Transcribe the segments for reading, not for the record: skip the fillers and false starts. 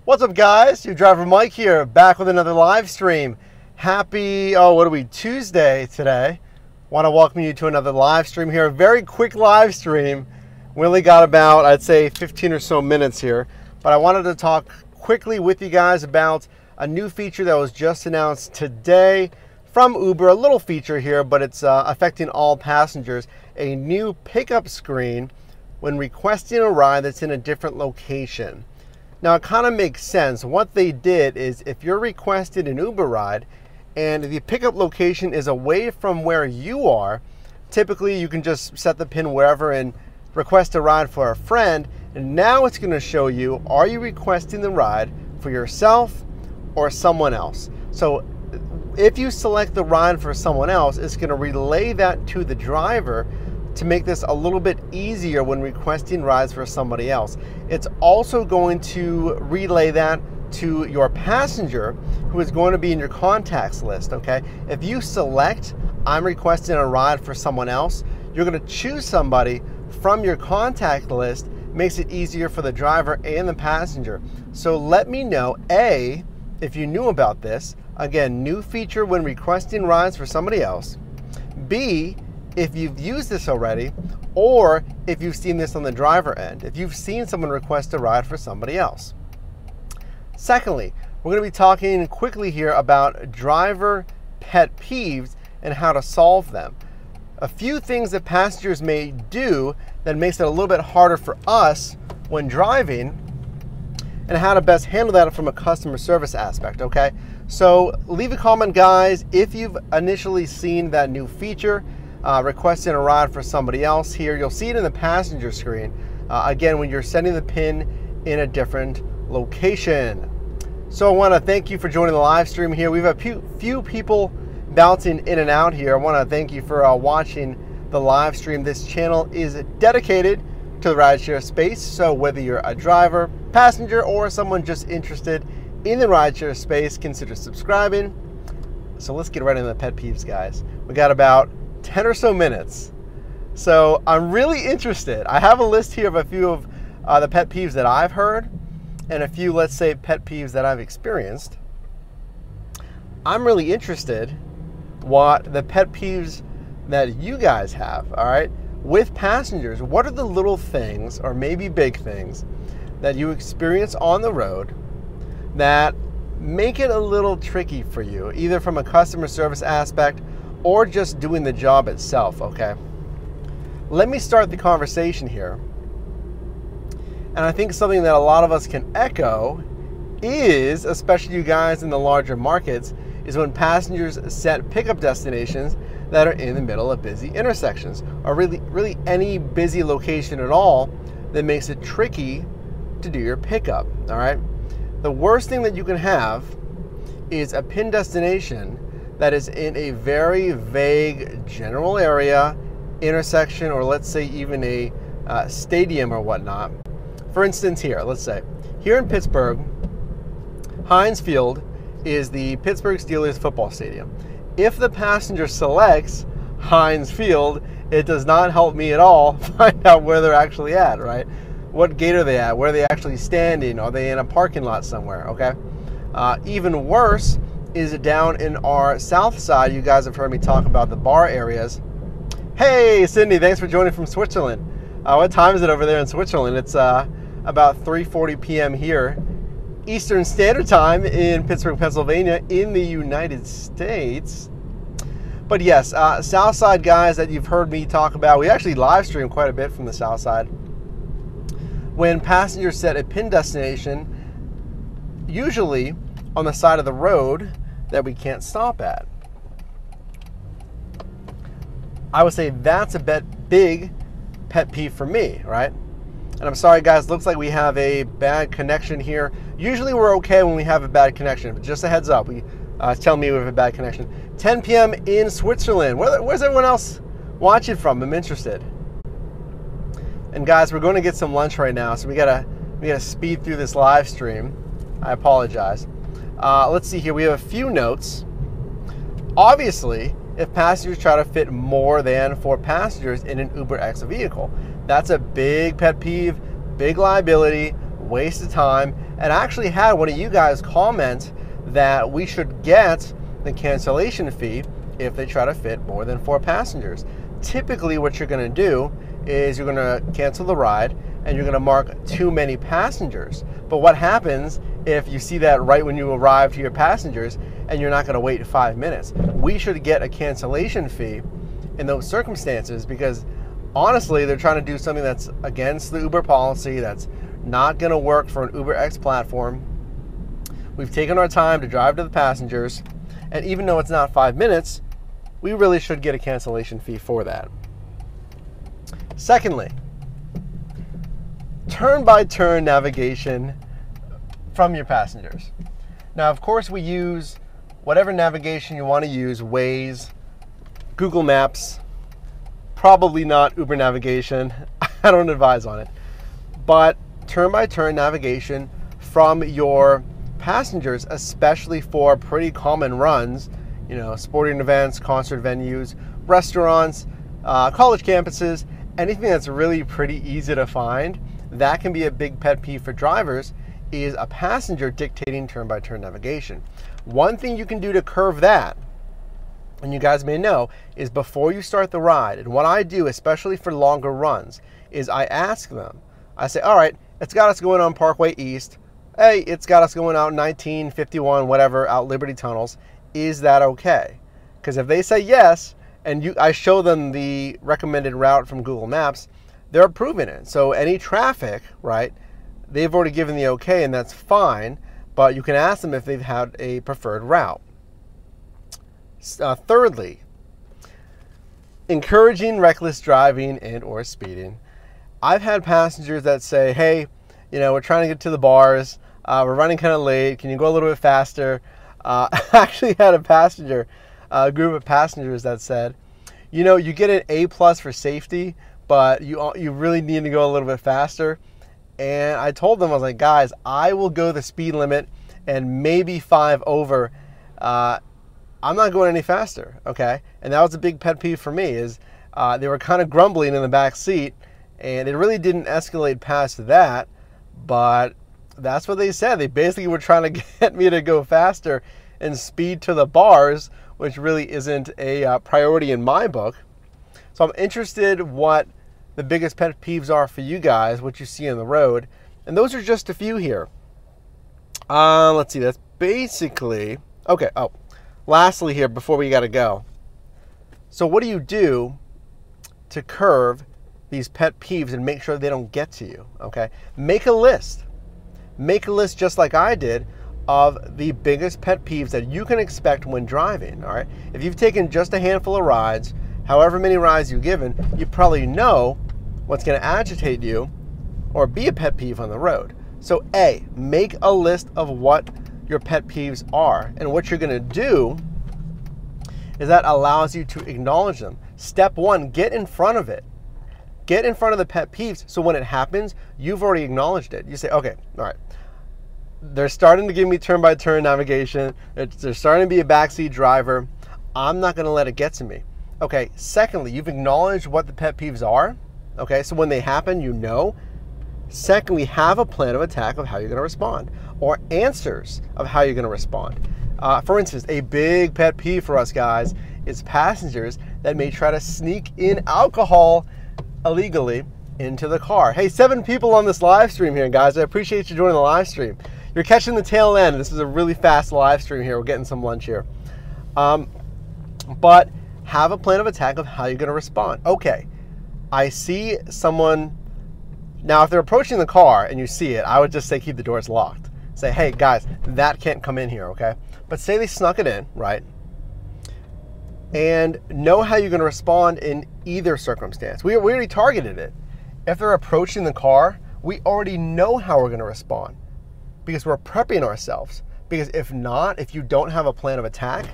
What's up, guys? Your driver Mike here, back with another live stream. Happy, what are we, Tuesday today. Want to welcome you to another live stream here. A very quick live stream. We only got about, I'd say, 15 or so minutes here. But I wanted to talk quickly with you guys about a new feature that was just announced today from Uber. A little feature here, but it's affecting all passengers. A new pickup screen when requesting a ride that's in a different location. Now, it kind of makes sense. What they did is if you're requesting an Uber ride and the pickup location is away from where you are, typically you can just set the pin wherever and request a ride for a friend. And now it's going to show you, are you requesting the ride for yourself or someone else? So if you select the ride for someone else, it's going to relay that to the driver to make this a little bit easier when requesting rides for somebody else. It's also going to relay that to your passenger who is going to be in your contacts list, okay? If you select, I'm requesting a ride for someone else, you're gonna choose somebody from your contact list. Makes it easier for the driver and the passenger. So let me know, A, if you knew about this. Again, new feature when requesting rides for somebody else. B, if you've used this already, or if you've seen this on the driver end, if you've seen someone request a ride for somebody else. Secondly, we're going to be talking quickly here about driver pet peeves and how to solve them. A few things that passengers may do that makes it a little bit harder for us when driving, and how to best handle that from a customer service aspect, okay? So leave a comment, guys, if you've initially seen that new feature, requesting a ride for somebody else here. You'll see it in the passenger screen, again, when you're setting the pin in a different location. So I want to thank you for joining the live stream here. We've a few people bouncing in and out here. I want to thank you for watching the live stream. This channel is dedicated to the rideshare space, so whether you're a driver, passenger, or someone just interested in the rideshare space, consider subscribing. So let's get right into the pet peeves, guys. We got about 10 or so minutes. So I'm really interested. I have a list here of a few of the pet peeves that I've heard and a few, let's say, pet peeves that I've experienced. I'm really interested what the pet peeves that you guys have, all right, with passengers. What are the little things, or maybe big things, that you experience on the road that make it a little tricky for you, either from a customer service aspect or just doing the job itself, okay? Let me start the conversation here. And I think something that a lot of us can echo is, especially you guys in the larger markets, is when passengers set pickup destinations that are in the middle of busy intersections, or really any busy location at all that makes it tricky to do your pickup, all right? The worst thing that you can have is a pin destination that is in a very vague general area, intersection, or let's say even a stadium or whatnot. For instance here, let's say, here in Pittsburgh, Heinz Field is the Pittsburgh Steelers football stadium. If the passenger selects Heinz Field, it does not help me at all find out where they're actually at, right? What gate are they at? Where are they actually standing? Are they in a parking lot somewhere, okay? Even worse is down in our south side. You guys have heard me talk about the bar areas. Hey, Cindy, thanks for joining from Switzerland. What time is it over there in Switzerland? It's about 3:40 p.m. here, Eastern Standard Time in Pittsburgh, Pennsylvania, in the United States. But yes, south side guys that you've heard me talk about, we actually live stream quite a bit from the south side. When passengers set a pin destination, usually on the side of the road that we can't stop at. I would say that's a big pet peeve for me, right? And I'm sorry, guys, looks like we have a bad connection here. Usually we're okay when we have a bad connection, but just a heads up, tell me we have a bad connection. 10 p.m. in Switzerland. Where's everyone else watching from? I'm interested. And guys, we're going to get some lunch right now, so we gotta speed through this live stream. I apologize. Let's see here. We have a few notes. Obviously, if passengers try to fit more than 4 passengers in an UberX vehicle, that's a big pet peeve, big liability, waste of time. And I actually had one of you guys comment that we should get the cancellation fee if they try to fit more than 4 passengers. Typically what you're going to do is you're going to cancel the ride and you're going to mark too many passengers. But what happens if you see that right when you arrive to your passengers and you're not going to wait 5 minutes? We should get a cancellation fee in those circumstances, because honestly they're trying to do something that's against the Uber policy, that's not going to work for an UberX platform. We've taken our time to drive to the passengers, and even though it's not 5 minutes, we really should get a cancellation fee for that. Secondly, turn-by-turn navigation from your passengers. Now, of course, we use whatever navigation you want to use, Waze, Google Maps, probably not Uber navigation. I don't advise on it. But turn-by-turn navigation from your passengers, especially for pretty common runs, you know, sporting events, concert venues, restaurants, college campuses, anything that's really pretty easy to find, that can be a big pet peeve for drivers, is a passenger dictating turn-by-turn navigation. One thing you can do to curb that, and you guys may know, is before you start the ride, and what I do, especially for longer runs, is I ask them, I say, all right, it's got us going on Parkway East. Hey, it's got us going out 1951, whatever, out Liberty Tunnels. Is that okay? Because if they say yes, and I show them the recommended route from Google Maps, they're approving it. So any traffic, right, they've already given the okay, and that's fine, but you can ask them if they've had a preferred route. Thirdly, encouraging reckless driving and or speeding. I've had passengers that say, hey, you know, we're trying to get to the bars, we're running kind of late, can you go a little bit faster? I actually had a group of passengers that said, you know, you get an A+ for safety, but you really need to go a little bit faster. And I told them, I was like, guys, I will go the speed limit and maybe 5 over. I'm not going any faster, okay? And that was a big pet peeve for me, is they were kind of grumbling in the back seat, and it really didn't escalate past that, but that's what they said. They basically were trying to get me to go faster and speed to the bars, which really isn't a priority in my book. So I'm interested what the biggest pet peeves are for you guys, what you see on the road. And those are just a few here. Let's see, that's basically, okay, lastly here, before we gotta go. So what do you do to curb these pet peeves and make sure they don't get to you, okay? Make a list. Make a list just like I did of the biggest pet peeves that you can expect when driving, all right? If you've taken just a handful of rides, however many rides you've given, you probably know what's gonna agitate you or be a pet peeve on the road. So A, make a list of what your pet peeves are, and what you're gonna do is that allows you to acknowledge them. Step 1, get in front of it. Get in front of the pet peeves, so when it happens, you've already acknowledged it. You say, okay, all right, they're starting to give me turn-by-turn navigation, they're starting to be a backseat driver, I'm not gonna let it get to me. Okay, secondly, you've acknowledged what the pet peeves are, okay, so when they happen, you know. Secondly, have a plan of attack of how you're gonna respond, or answers of how you're gonna respond. For instance, a big pet peeve for us guys is passengers that may try to sneak in alcohol illegally into the car. Hey, 7 people on this live stream here, guys. I appreciate you joining the live stream. You're catching the tail end. This is a really fast live stream here. We're getting some lunch here. But have a plan of attack of how you're gonna respond. Okay, I see someone. Now, if they're approaching the car and you see it, I would just say keep the doors locked. Say, hey guys, that can't come in here, okay? But say they snuck it in, right? And know how you're gonna respond in either circumstance. We already targeted it. If they're approaching the car, we already know how we're gonna respond because we're prepping ourselves. Because if not, if you don't have a plan of attack,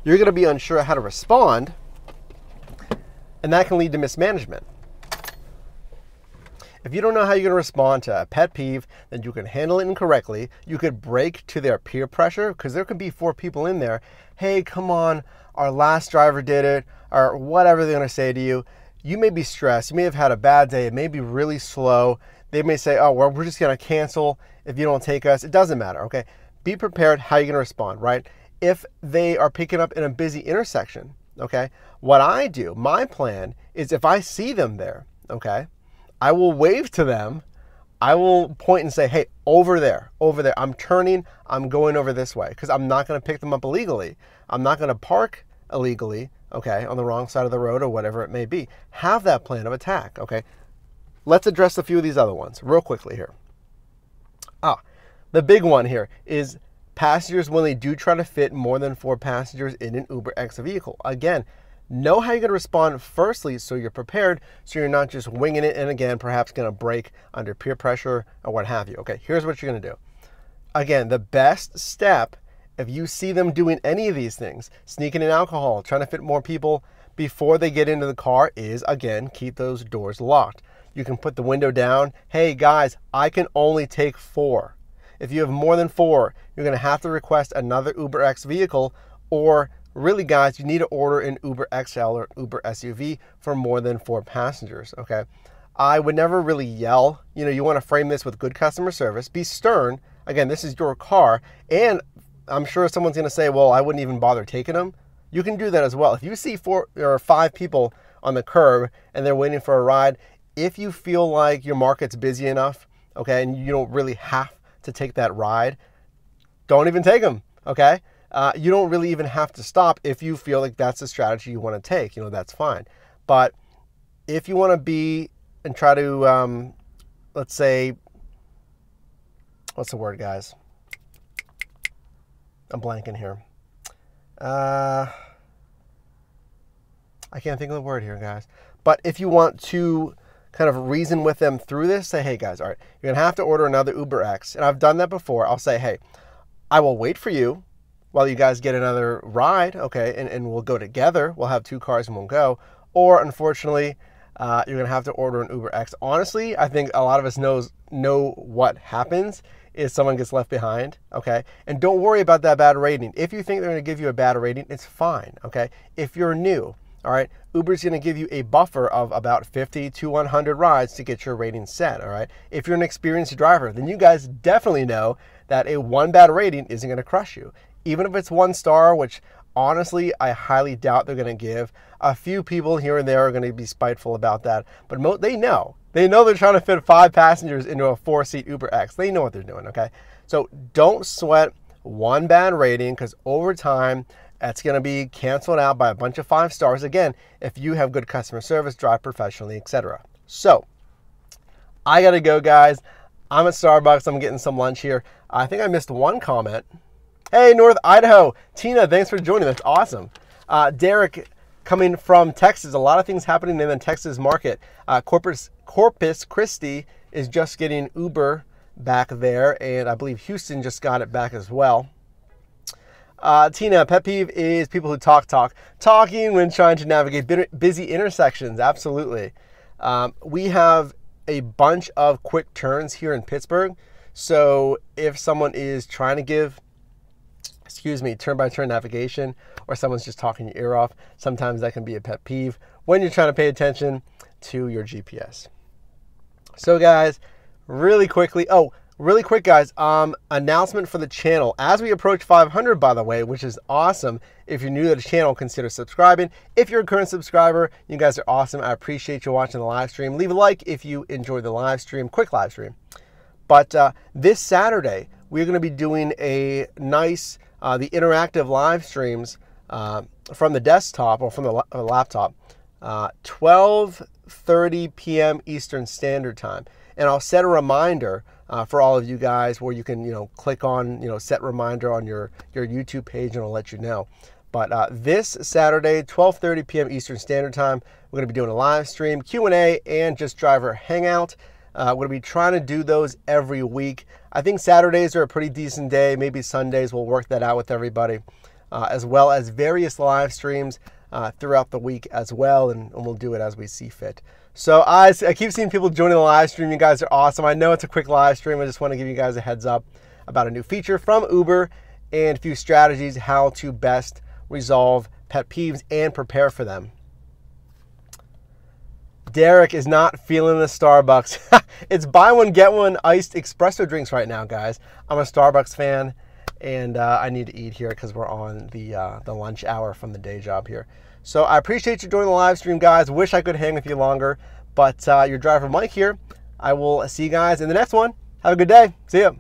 you're gonna be unsure how to respond, and that can lead to mismanagement. If you don't know how you're going to respond to a pet peeve, then you can handle it incorrectly. You could break to their peer pressure, because there could be 4 people in there. Hey, come on, our last driver did it, or whatever they're going to say to you. You may be stressed. You may have had a bad day. It may be really slow. They may say, oh, well, we're just going to cancel if you don't take us. It doesn't matter, okay? Be prepared how you're going to respond, right? If they are picking up in a busy intersection, okay, what I do, my plan is if I see them there, okay, I will wave to them. I will point and say, hey, over there, I'm turning, I'm going over this way, because I'm not going to pick them up illegally. I'm not going to park illegally, okay, on the wrong side of the road or whatever it may be. Have that plan of attack, okay? Let's address a few of these other ones real quickly here. The big one here is passengers when they do try to fit more than 4 passengers in an UberX vehicle. Again, know how you're going to respond firstly so you're prepared, so you're not just winging it and again, perhaps going to break under peer pressure or what have you. Okay, here's what you're going to do. Again, the best step, if you see them doing any of these things, sneaking in alcohol, trying to fit more people before they get into the car, is, again, keep those doors locked. You can put the window down. Hey, guys, I can only take 4. If you have more than 4, you're going to have to request another UberX vehicle, or really, guys, you need to order an Uber XL or Uber SUV for more than 4 passengers, okay? I would never really yell. You know, you want to frame this with good customer service. Be stern. Again, this is your car, and I'm sure someone's going to say, well, I wouldn't even bother taking them. You can do that as well. If you see 4 or 5 people on the curb and they're waiting for a ride, if you feel like your market's busy enough, okay, and you don't really have to take that ride, don't even take them, okay? You don't really even have to stop if you feel like that's the strategy you want to take. You know, that's fine. But if you want to be and try to, let's say, what's the word, guys? I'm blanking here. I can't think of the word here, guys. But if you want to kind of reason with them through this, say, hey, guys, all right, you're going to have to order another UberX. And I've done that before. I'll say, hey, I will wait for you while you guys get another ride, okay, and we'll go together. We'll have 2 cars and we'll go. Or, unfortunately, you're going to have to order an UberX. Honestly, I think a lot of us know what happens is someone gets left behind, okay? And don't worry about that bad rating. If you think they're going to give you a bad rating, it's fine, okay? If you're new, all right, Uber's going to give you a buffer of about 50 to 100 rides to get your rating set, all right? If you're an experienced driver, then you guys definitely know that a 1 bad rating isn't going to crush you. Even if it's 1 star, which honestly, I highly doubt they're going to give. A few people here and there are going to be spiteful about that, but they know. They know they're trying to fit 5 passengers into a 4-seat UberX. They know what they're doing, okay? So don't sweat 1 bad rating, because over time, that's going to be canceled out by a bunch of 5 stars. Again, if you have good customer service, drive professionally, etc. So I got to go, guys. I'm at Starbucks. I'm getting some lunch here. I think I missed 1 comment. Hey, North Idaho. Tina, thanks for joining. That's awesome. Derek, coming from Texas. A lot of things happening in the Texas market. Corpus Christi is just getting Uber back there, and I believe Houston just got it back as well. Tina, pet peeve is people who talking when trying to navigate busy intersections. Absolutely. We have a bunch of quick turns here in Pittsburgh. So if someone is trying to give, turn-by-turn navigation, or someone's just talking your ear off, sometimes that can be a pet peeve when you're trying to pay attention to your GPS. So guys, really quick, guys, announcement for the channel. As we approach 500, by the way, which is awesome. If you're new to the channel, consider subscribing. If you're a current subscriber, you guys are awesome. I appreciate you watching the live stream. Leave a like if you enjoyed the live stream, quick live stream. But this Saturday, we're going to be doing a nice, the interactive live streams from the desktop or from the laptop, 12:30 p.m. Eastern Standard Time. And I'll set a reminder for all of you guys where you can, click on, set reminder on your YouTube page, and it'll let you know. But this Saturday, 12:30 p.m. Eastern Standard Time, we're going to be doing a live stream, Q&A, and just driver hangout. We're going to be trying to do those every week. I think Saturdays are a pretty decent day. Maybe Sundays, we'll work that out with everybody, as well as various live streams throughout the week as well, and we'll do it as we see fit. So I keep seeing people joining the live stream. You guys are awesome. I know it's a quick live stream. I just want to give you guys a heads up about a new feature from Uber and a few strategies how to best resolve pet peeves and prepare for them. Derek is not feeling the Starbucks. It's buy one, get one iced espresso drinks right now, guys. I'm a Starbucks fan, and I need to eat here because we're on the lunch hour from the day job here. So I appreciate you joining the live stream, guys. Wish I could hang with you longer, but your driver Mike here. I will see you guys in the next one. Have a good day. See ya.